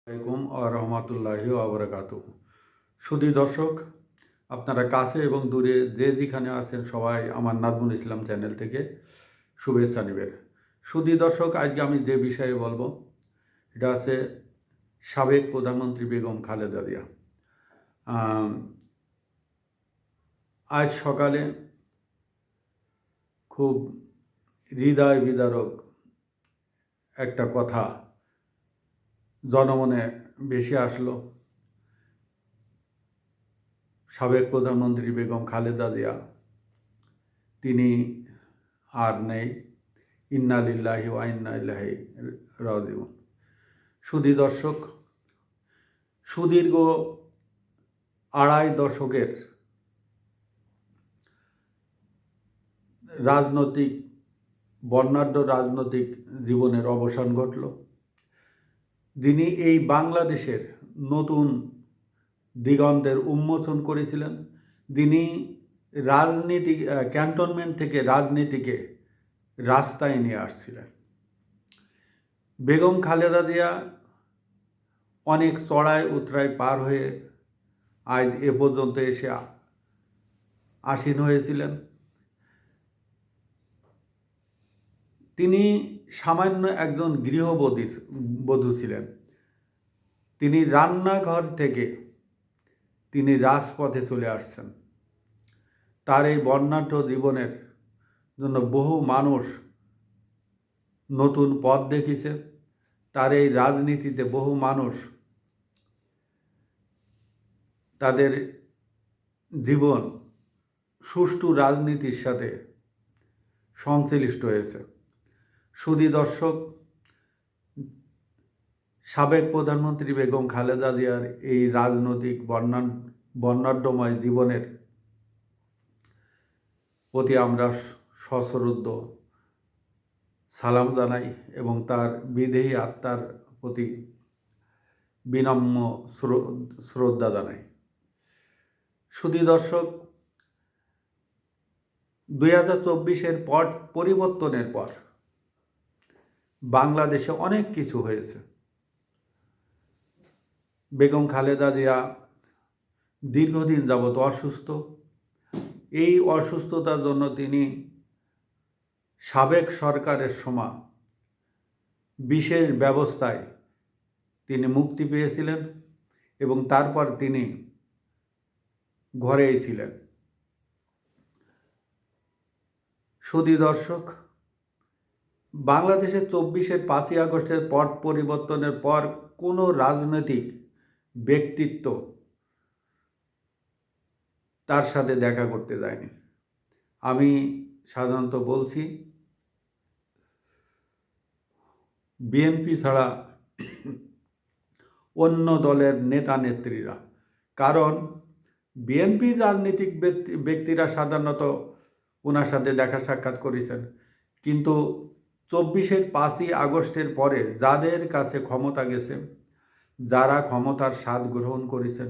আলাইকুম রহমতুল্লাহি আবরাকাতুহ। সুধী দর্শক, আপনারা কাছে এবং দূরে যে যেখানে আছেন সবাই আমার নাজমুল ইসলাম চ্যানেল থেকে শুভেচ্ছা নেবেন। সুধী দর্শক, আজকে আমি যে বিষয়ে বলবো এটা আছে সাবেক প্রধানমন্ত্রী বেগম খালেদা জিয়া। আজ সকালে খুব হৃদয় বিদারক একটা কথা জনমনে ভেসে আসলো। সাবেক প্রধানমন্ত্রী বেগম খালেদা জিয়া তিনি আর নেই। ইন্না লিল্লাহি ওয়া ইন্না ইলাইহি রাজিউন। সুধী দর্শক, সুদীর্ঘ আড়াই দশকের রাজনৈতিক বর্ণাঢ্য রাজনৈতিক জীবনের অবসান ঘটল। যিনি এই বাংলাদেশের নতুন দিগন্তের উন্মোচন করেছিলেন, যিনি রাজনীতি ক্যান্টনমেন্ট থেকে রাজনীতিকে রাস্তায় নিয়ে আসছিলেন। বেগম খালেদা জিয়া অনেক চড়াই উতরাই পার হয়ে আজ এ পর্যন্ত এসে আসীন হয়েছিলেন। তিনি সামান্য একজন গৃহবধূ ছিলেন। তিনি রান্নাঘর থেকে তিনি রাজপথে চলে আসছেন। তার এই বর্ণাঢ্য জীবনের জন্য বহু মানুষ নতুন পথ দেখিয়েছে। তার এই রাজনীতিতে বহু মানুষ তাদের জীবন সুষ্ঠু রাজনীতির সাথে সংশ্লিষ্ট হয়েছে। সুধী দর্শক, সাবেক প্রধানমন্ত্রী বেগম খালেদা জিয়ার এই রাজনৈতিক বর্ণাঢ্যময় জীবনের প্রতি আমরা সশ্রদ্ধ সালাম জানাই এবং তার বিদেহী আত্মার প্রতি বিনম্র শ্রদ্ধা জানাই। সুধী দর্শক, 2024-এর পট পরিবর্তনের পর বাংলাদেশে অনেক কিছু হয়েছে। বেগম খালেদা জিয়া দীর্ঘদিন যাবৎ অসুস্থ। এই অসুস্থতার জন্য তিনি সাবেক সরকারের সময় বিশেষ ব্যবস্থায় তিনি মুক্তি পেয়েছিলেন এবং তারপর তিনি ঘরেই ছিলেন। সুধী দর্শক, বাংলাদেশের 5ই আগস্টের পট পরিবর্তনের পর কোনো রাজনৈতিক ব্যক্তিত্ব তার সাথে দেখা করতে যায়নি। আমি সাধারণত বলছি বিএনপি ছাড়া অন্য দলের নেতা নেত্রীরা, কারণ বিএনপির রাজনৈতিক ব্যক্তিরা সাধারণত ওনার সাথে দেখা সাক্ষাৎ করেছেন, কিন্তু 5ই আগস্টের পরে যাদের কাছে ক্ষমতা গেছে, যারা ক্ষমতার স্বাদ গ্রহণ করেছেন,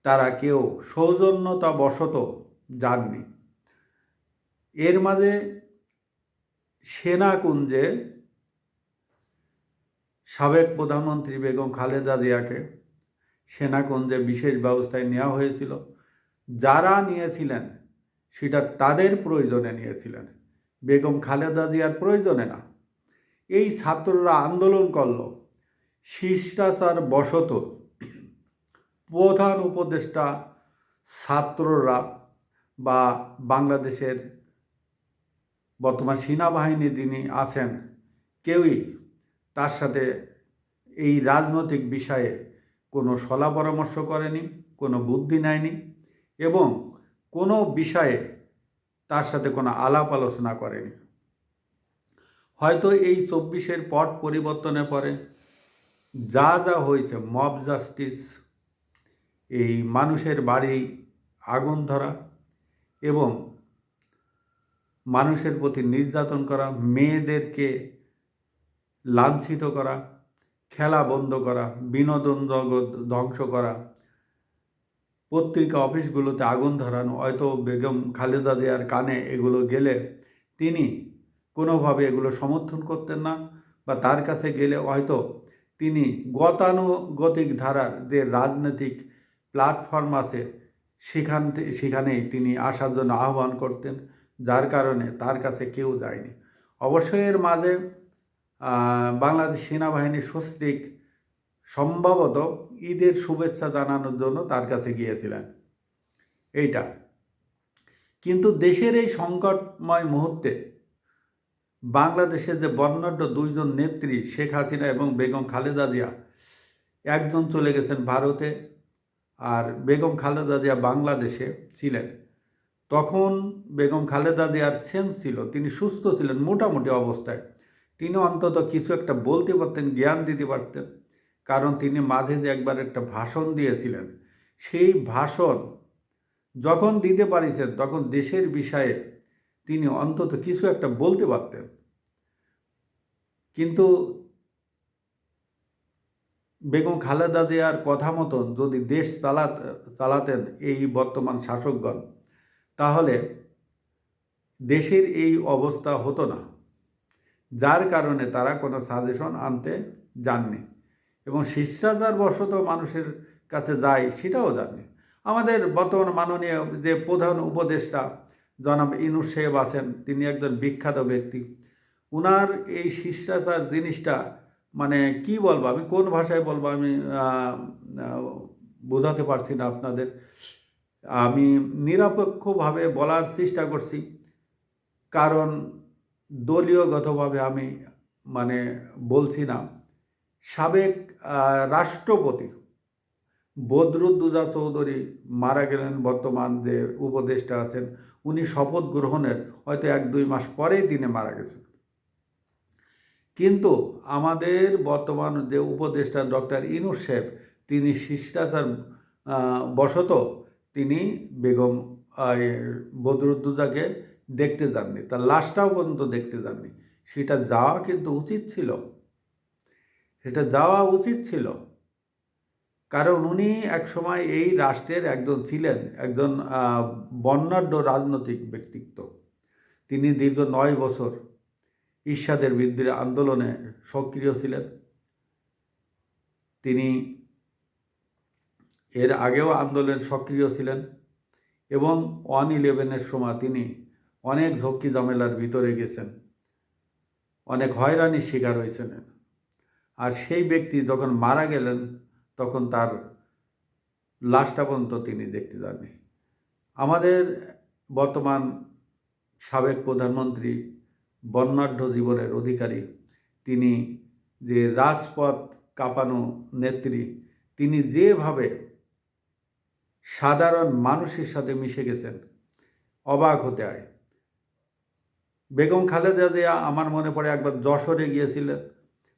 তারা কেউ সৌজন্যতাবশত যাননি। এর মাঝে সেনাকুঞ্জে সাবেক প্রধানমন্ত্রী বেগম খালেদা জিয়াকে সেনাকুঞ্জে বিশেষ ব্যবস্থায় নেওয়া হয়েছিল। যারা নিয়েছিলেন সেটা তাদের প্রয়োজনে নিয়েছিলেন, বেগম খালেদা জিয়ার প্রয়োজনে না। এই ছাত্ররা আন্দোলন করল, শিষ্টাচার বশত প্রধান উপদেষ্টা ছাত্ররা বা বাংলাদেশের বর্তমান সেনাবাহিনী যিনি আছেন কেউই তার সাথে এই রাজনৈতিক বিষয়ে কোনো সলা পরামর্শ করেনি, কোনো বুদ্ধি নেয়নি এবং কোনো বিষয়ে তার সাথে কোনো আলাপ আলোচনা করেনি। হয়তো এই 24-এর পট পরিবর্তনের পরে যা যা হয়েছে, মব জাস্টিস, এই মানুষের বাড়ি আগুন ধরা এবং মানুষের প্রতি নির্যাতন করা, মেয়েদেরকে লাঞ্ছিত করা, খেলা বন্ধ করা, বিনোদন জগৎ ধ্বংস করা, পত্রিকা অফিসগুলোতে আগুন ধরানো, হয়তো বেগম খালেদা জিয়ার কানে এগুলো গেলে তিনি কোনোভাবে এগুলো সমর্থন করতেন না, বা তার কাছে গেলে হয়তো তিনি গতানুগতিক ধারার যে রাজনৈতিক প্ল্যাটফর্ম আছে সেখানেই তিনি আসার জন্য আহ্বান করতেন, যার কারণে তার কাছে কেউ যায়নি। অবশ্যই এর মাঝে বাংলাদেশ সেনাবাহিনীর সস্ত্রীক সম্ভবত ঈদের শুভেচ্ছা জানানোর জন্য তার কাছে গিয়েছিলেন এইটা। কিন্তু দেশের এই সংকটময় মুহূর্তে বাংলাদেশের যে বর্ণাঢ্য দুইজন নেত্রী শেখ হাসিনা এবং বেগম খালেদা জিয়া, একজন চলে গেছেন ভারতে আর বেগম খালেদা জিয়া বাংলাদেশে ছিলেন। তখন বেগম খালেদা জিয়ার সেন্স ছিল, তিনি সুস্থ ছিলেন মোটামুটি অবস্থায়, তিনি অন্তত কিছু একটা বলতে পারতেন, জ্ঞান দিতে পারতেন। কারণ তিনি মাঝে যে একবার একটা ভাষণ দিয়েছিলেন, সেই ভাষণ যখন দিতে পারিছেন তখন দেশের বিষয়ে তিনি অন্তত কিছু একটা বলতে পারতেন। কিন্তু বেগম খালেদা জিয়ার কথা মতন যদি দেশ চালাতেন এই বর্তমান শাসকগণ, তাহলে দেশের এই অবস্থা হতো না। যার কারণে তারা কোনো সাজেশন আনতে যাননি এবং শিষ্টাচার বশত মানুষের কাছে যায় সেটাও জাননি। আমাদের বর্তমান মাননীয় যে প্রধান উপদেষ্টা জনাব ইউনূস সাহেব আছেন, তিনি একজন বিখ্যাত ব্যক্তি। উনার এই শিষ্টাচার জিনিসটা মানে কি বলবো, আমি কোন ভাষায় বলবো আমি বোঝাতে পারছি না আপনাদের। আমি নিরপেক্ষভাবে বলার চেষ্টা করছি, কারণ দলীয়গতভাবে আমি মানে বলছি না। সাবেক রাষ্ট্রপতি বদরুদ্দোজা চৌধুরী মারা গেলেন, বর্তমান যে উপদেষ্টা আছেন উনি শপথ গ্রহণের হয়তো 1-2 মাস পরেই তিনি মারা গেছেন। কিন্তু আমাদের বর্তমান যে উপদেষ্টা ডক্টর ইউনূস সাহেব, তিনি শিষ্টাচার বশত তিনি বেগম বদরুদ্দোজাকে দেখতে যাননি, তার লাশটাও পর্যন্ত দেখতে যাননি। সেটা যাওয়া কিন্তু উচিত ছিল, সেটা যাওয়া উচিত ছিল। কারণ উনি একসময় এই রাষ্ট্রের একজন ছিলেন, একজন বর্ণাঢ্য রাজনৈতিক ব্যক্তিত্ব। তিনি দীর্ঘ 9 বছর ঈর্ষাদের বিরুদ্ধে আন্দোলনে সক্রিয় ছিলেন। তিনি এর আগেও আন্দোলনে সক্রিয় ছিলেন এবং 1/11-এর সময় তিনি অনেক ঝক্কি ঝামেলার ভিতরে গেছেন, অনেক হয়রানির শিকার হয়েছেন। আর সেই ব্যক্তি যখন মারা গেলেন তখন তার লাশটা পর্যন্ত তিনি দেখতে যাননি। আমাদের বর্তমান সাবেক প্রধানমন্ত্রী, বর্ণাঢ্য জীবনের অধিকারী, তিনি যে রাজপথ কাঁপানো নেত্রী, তিনি যেভাবে সাধারণ মানুষের সাথে মিশে গেছেন অবাক হতে হয়। বেগম খালেদা জিয়া আমার মনে পড়ে একবার যশোরে গিয়েছিলেন,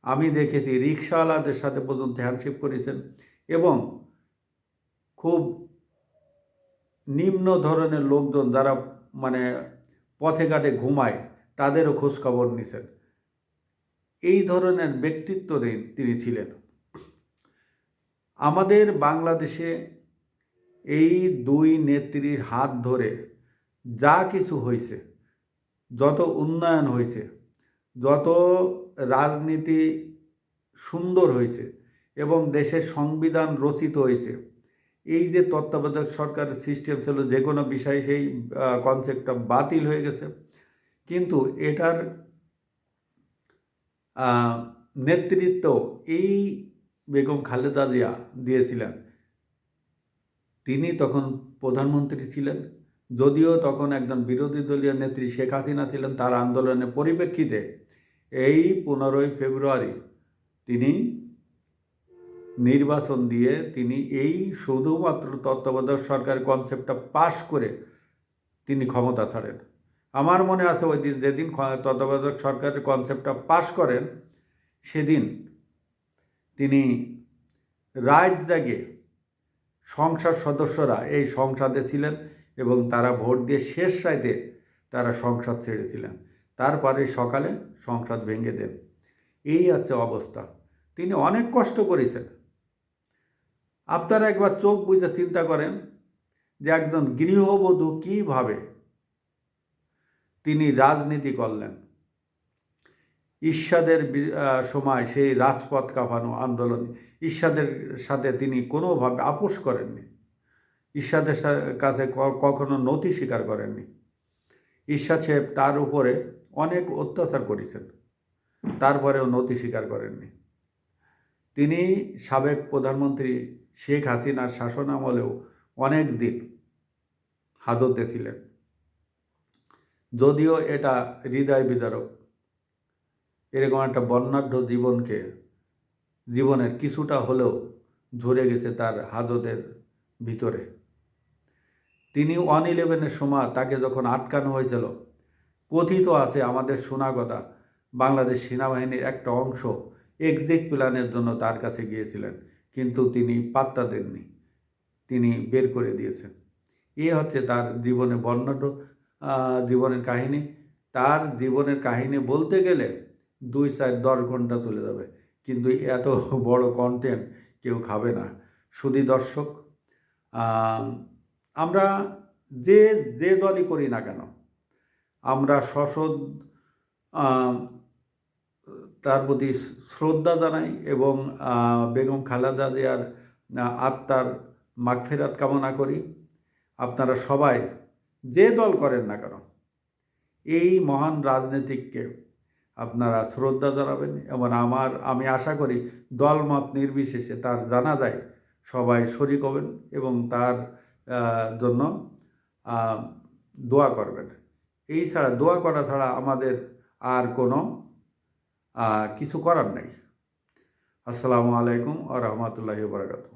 আমি দেখেছি রিক্সাওয়ালাদের সাথে পর্যন্ত হ্যান্ডশেক করেছেন এবং খুব নিম্ন ধরনের লোকজন যারা মানে পথে ঘাটে ঘুমায় তাদেরও খোঁজখবর নিছেন। এই ধরনের ব্যক্তিত্ব তিনি ছিলেন। আমাদের বাংলাদেশে এই দুই নেত্রীর হাত ধরে যা কিছু হয়েছে, যত উন্নয়ন হয়েছে, যত রাজনীতি সুন্দর হয়েছে এবং দেশের সংবিধান রচিত হয়েছে, এই যে তত্ত্বাবধায়ক সরকারের সিস্টেম ছিল যে কোনো বিষয়ে সেই কনসেপ্টটা বাতিল হয়ে গেছে। কিন্তু এটার নেতৃত্ব এই বেগম খালেদা জিয়া দিয়েছিলেন। তিনি তখন প্রধানমন্ত্রী ছিলেন, যদিও তখন একজন বিরোধী দলীয় নেত্রী শেখ হাসিনা ছিলেন। তার আন্দোলনের পরিপ্রেক্ষিতে এই 15ই ফেব্রুয়ারি তিনি নির্বাচন দিয়ে তিনি এই শুধুমাত্র তত্ত্বাবধায়ক সরকার কনসেপ্টটা পাশ করে তিনি ক্ষমতা ছাড়েন। আমার মনে আছে ওই দিন যেদিন তত্ত্বাবধায়ক সরকারের কনসেপ্টটা পাশ করেন সেদিন তিনি রাত জাগে সংসদ সদস্যরা এই সংসদে ছিলেন এবং তারা ভোট দিয়ে শেষ রাতে তারা সংসদ ছেড়েছিলেন। তারপরে সকালে সংসদ ভেঙে দেন। এই হচ্ছে অবস্থা। তিনি অনেক কষ্ট করেছেন। আপনারা একবার চোখ বুজে চিন্তা করেন যে একজন গৃহবধূ কীভাবে তিনি রাজনীতি করলেন। ঈর্ষাদের সময় সেই রাজপথ কাঁপানো আন্দোলন, ঈর্ষাদের সাথে তিনি কোনোভাবে আপোষ করেননি, ঈর্ষাদের কাছে কখনো নতি স্বীকার করেননি। ঈর্ষাদ সাহেব তার উপরে অনেক অত্যাচার করেছেন, তারপরেও নতি স্বীকার করেননি। তিনি সাবেক প্রধানমন্ত্রী শেখ হাসিনার শাসন আমলেও অনেক দিন হাজতে ছিলেন। যদিও এটা হৃদয় বিদারক, এরকম একটা বর্ণাঢ্য জীবনের কিছুটা হলেও ঝরে গেছে তার হাজতের ভিতরে। তিনি 1/11-এর সময় তাকে যখন আটকানো হয়েছিল, কথিত আছে, আমাদের শোনা কথা, বাংলাদেশ সেনাবাহিনীর একটা অংশ এক্সিট প্ল্যানের জন্য তার কাছে গিয়েছিলেন, কিন্তু তিনি পাত্তা দেননি, তিনি বের করে দিয়েছেন। এ হচ্ছে তার জীবনে বর্ণাঢ্য জীবনের কাহিনী। তার জীবনের কাহিনী বলতে গেলে 2-4-10 ঘন্টা চলে যাবে, কিন্তু এত বড় কন্টেন্ট কেউ খাবে না। শুধু দর্শক, আমরা যে যে দলই করি না কেন, আমরা সশদ তার প্রতি শ্রদ্ধা জানাই এবং বেগম খালেদা জিয়ার আত্মার মাগফিরাত কামনা করি। আপনারা সবাই যে দল করেন না কেন, এই মহান রাজনীতিককে আপনারা শ্রদ্ধা জানাবেন এবং আমি আশা করি দলমত নির্বিশেষে তার জানাজায় সবাই শরিক হবেন এবং তার জন্য দোয়া করবেন। এই ছাড়া, দোয়া করা ছাড়া আমাদের আর কোনো কিছু করার নেই। আসসালামু আলাইকুম ওয়া রাহমাতুল্লাহি ওয়া বারাকাতুহু।